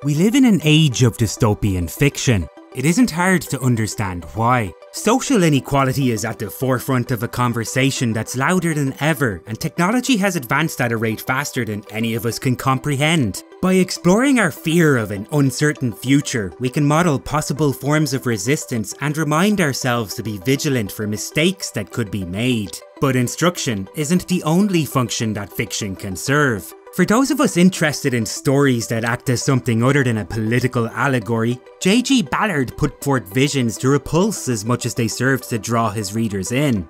We live in an age of dystopian fiction. It isn't hard to understand why. Social inequality is at the forefront of a conversation that's louder than ever, and technology has advanced at a rate faster than any of us can comprehend. By exploring our fear of an uncertain future, we can model possible forms of resistance and remind ourselves to be vigilant for mistakes that could be made. But instruction isn't the only function that fiction can serve. For those of us interested in stories that act as something other than a political allegory, J.G. Ballard put forth visions to repulse as much as they served to draw his readers in.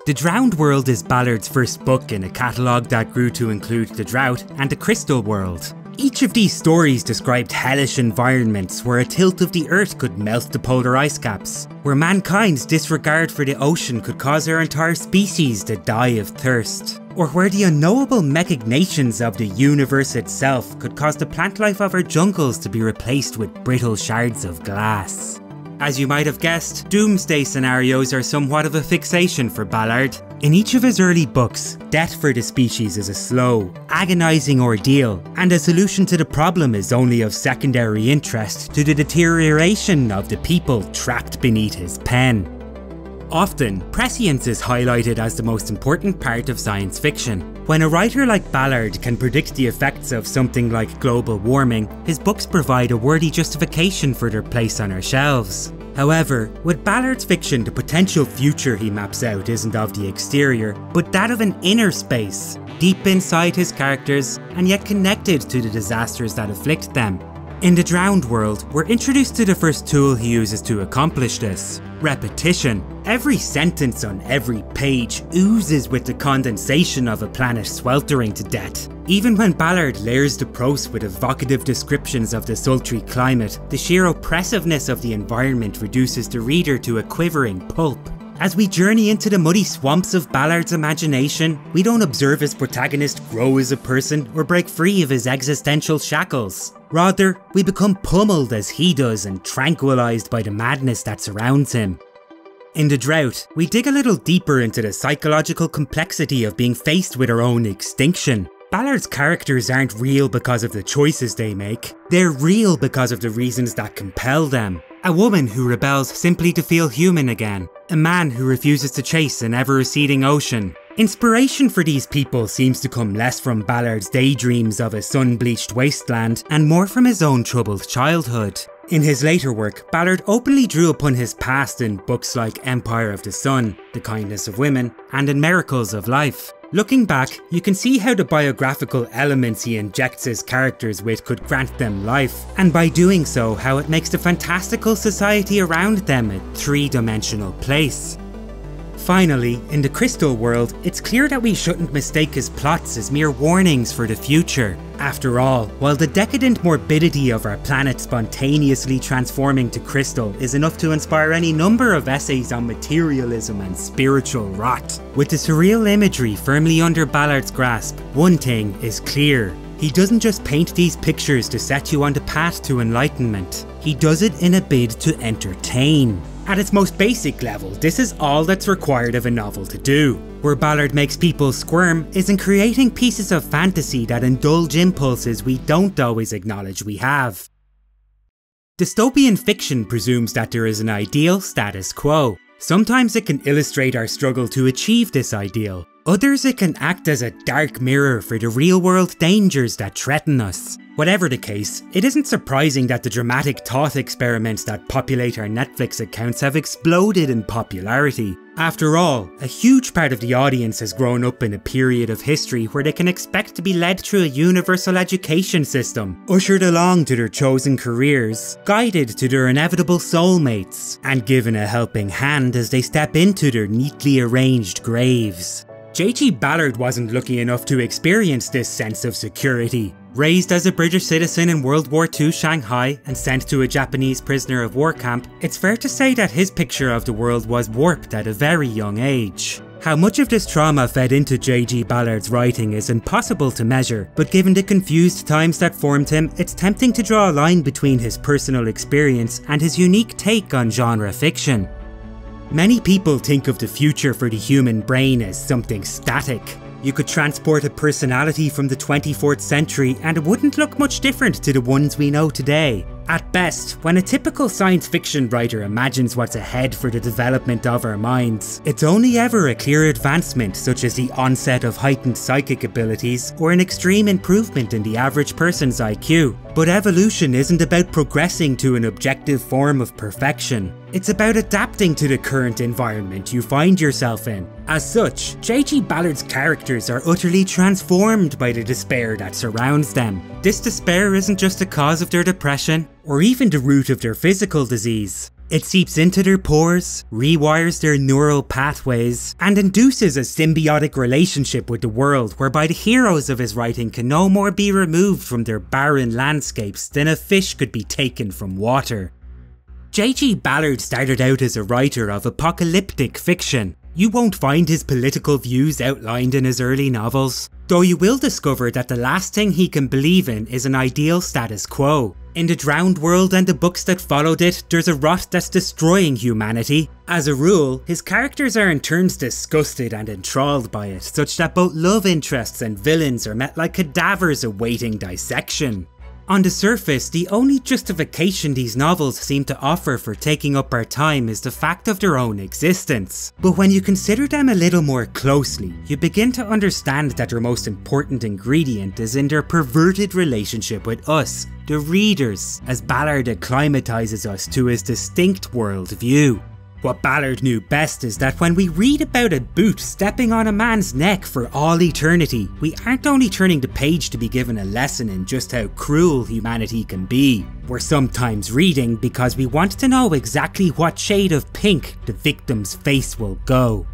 The Drowned World is Ballard's first book in a catalogue that grew to include The Drought and The Crystal World. Each of these stories described hellish environments where a tilt of the earth could melt the polar ice caps, where mankind's disregard for the ocean could cause our entire species to die of thirst, or where the unknowable machinations of the universe itself could cause the plant life of our jungles to be replaced with brittle shards of glass. As you might have guessed, doomsday scenarios are somewhat of a fixation for Ballard. In each of his early books, death for the species is a slow, agonising ordeal, and a solution to the problem is only of secondary interest to the deterioration of the people trapped beneath his pen. Often, prescience is highlighted as the most important part of science fiction. When a writer like Ballard can predict the effects of something like global warming, his books provide a worthy justification for their place on our shelves. However, with Ballard's fiction, the potential future he maps out isn't of the exterior, but that of an inner space, deep inside his characters, and yet connected to the disasters that afflict them. In The Drowned World, we're introduced to the first tool he uses to accomplish this: repetition. Every sentence on every page oozes with the condensation of a planet sweltering to death. Even when Ballard layers the prose with evocative descriptions of the sultry climate, the sheer oppressiveness of the environment reduces the reader to a quivering pulp. As we journey into the muddy swamps of Ballard's imagination, we don't observe his protagonist grow as a person or break free of his existential shackles. Rather, we become pummeled as he does and tranquilized by the madness that surrounds him. In The Drought, we dig a little deeper into the psychological complexity of being faced with our own extinction. Ballard's characters aren't real because of the choices they make, they're real because of the reasons that compel them. A woman who rebels simply to feel human again. A man who refuses to chase an ever-receding ocean. Inspiration for these people seems to come less from Ballard's daydreams of a sun-bleached wasteland and more from his own troubled childhood. In his later work, Ballard openly drew upon his past in books like Empire of the Sun, The Kindness of Women, and in Miracles of Life. Looking back, you can see how the biographical elements he injects his characters with could grant them life, and by doing so, how it makes the fantastical society around them a three-dimensional place. Finally, in The Crystal World, it's clear that we shouldn't mistake his plots as mere warnings for the future. After all, while the decadent morbidity of our planet spontaneously transforming to crystal is enough to inspire any number of essays on materialism and spiritual rot, with the surreal imagery firmly under Ballard's grasp, one thing is clear. He doesn't just paint these pictures to set you on the path to enlightenment. He does it in a bid to entertain. At its most basic level, this is all that's required of a novel to do. Where Ballard makes people squirm is in creating pieces of fantasy that indulge impulses we don't always acknowledge we have. Dystopian fiction presumes that there is an ideal status quo. Sometimes it can illustrate our struggle to achieve this ideal. Others it can act as a dark mirror for the real-world dangers that threaten us. Whatever the case, it isn't surprising that the dramatic thought experiments that populate our Netflix accounts have exploded in popularity. After all, a huge part of the audience has grown up in a period of history where they can expect to be led through a universal education system, ushered along to their chosen careers, guided to their inevitable soulmates, and given a helping hand as they step into their neatly arranged graves. J.G. Ballard wasn't lucky enough to experience this sense of security. Raised as a British citizen in World War II Shanghai and sent to a Japanese prisoner of war camp, it's fair to say that his picture of the world was warped at a very young age. How much of this trauma fed into J.G. Ballard's writing is impossible to measure, but given the confused times that formed him, it's tempting to draw a line between his personal experience and his unique take on genre fiction. Many people think of the future for the human brain as something static. You could transport a personality from the 24th century and it wouldn't look much different to the ones we know today. At best, when a typical science fiction writer imagines what's ahead for the development of our minds, it's only ever a clear advancement such as the onset of heightened psychic abilities or an extreme improvement in the average person's IQ. But evolution isn't about progressing to an objective form of perfection. It's about adapting to the current environment you find yourself in. As such, J.G. Ballard's characters are utterly transformed by the despair that surrounds them. This despair isn't just the cause of their depression, or even the root of their physical disease. It seeps into their pores, rewires their neural pathways, and induces a symbiotic relationship with the world whereby the heroes of his writing can no more be removed from their barren landscapes than a fish could be taken from water. J.G. Ballard started out as a writer of apocalyptic fiction. You won't find his political views outlined in his early novels, though you will discover that the last thing he can believe in is an ideal status quo. In the Drowned World and the books that followed it, there's a rot that's destroying humanity. As a rule, his characters are in turns disgusted and enthralled by it, such that both love interests and villains are met like cadavers awaiting dissection. On the surface, the only justification these novels seem to offer for taking up our time is the fact of their own existence. But when you consider them a little more closely, you begin to understand that their most important ingredient is in their perverted relationship with us, the readers, as Ballard acclimatizes us to his distinct worldview. What Ballard knew best is that when we read about a boot stepping on a man's neck for all eternity, we aren't only turning the page to be given a lesson in just how cruel humanity can be. We're sometimes reading because we want to know exactly what shade of pink the victim's face will go.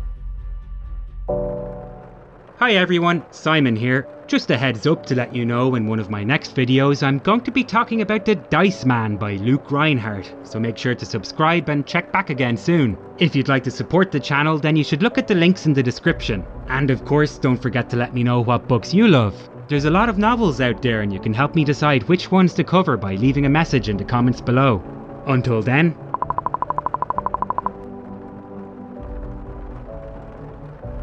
Hi everyone, Simon here. Just a heads up to let you know in one of my next videos I'm going to be talking about The Dice Man by Luke Reinhardt, so make sure to subscribe and check back again soon. If you'd like to support the channel then you should look at the links in the description. And of course don't forget to let me know what books you love. There's a lot of novels out there and you can help me decide which ones to cover by leaving a message in the comments below. Until then,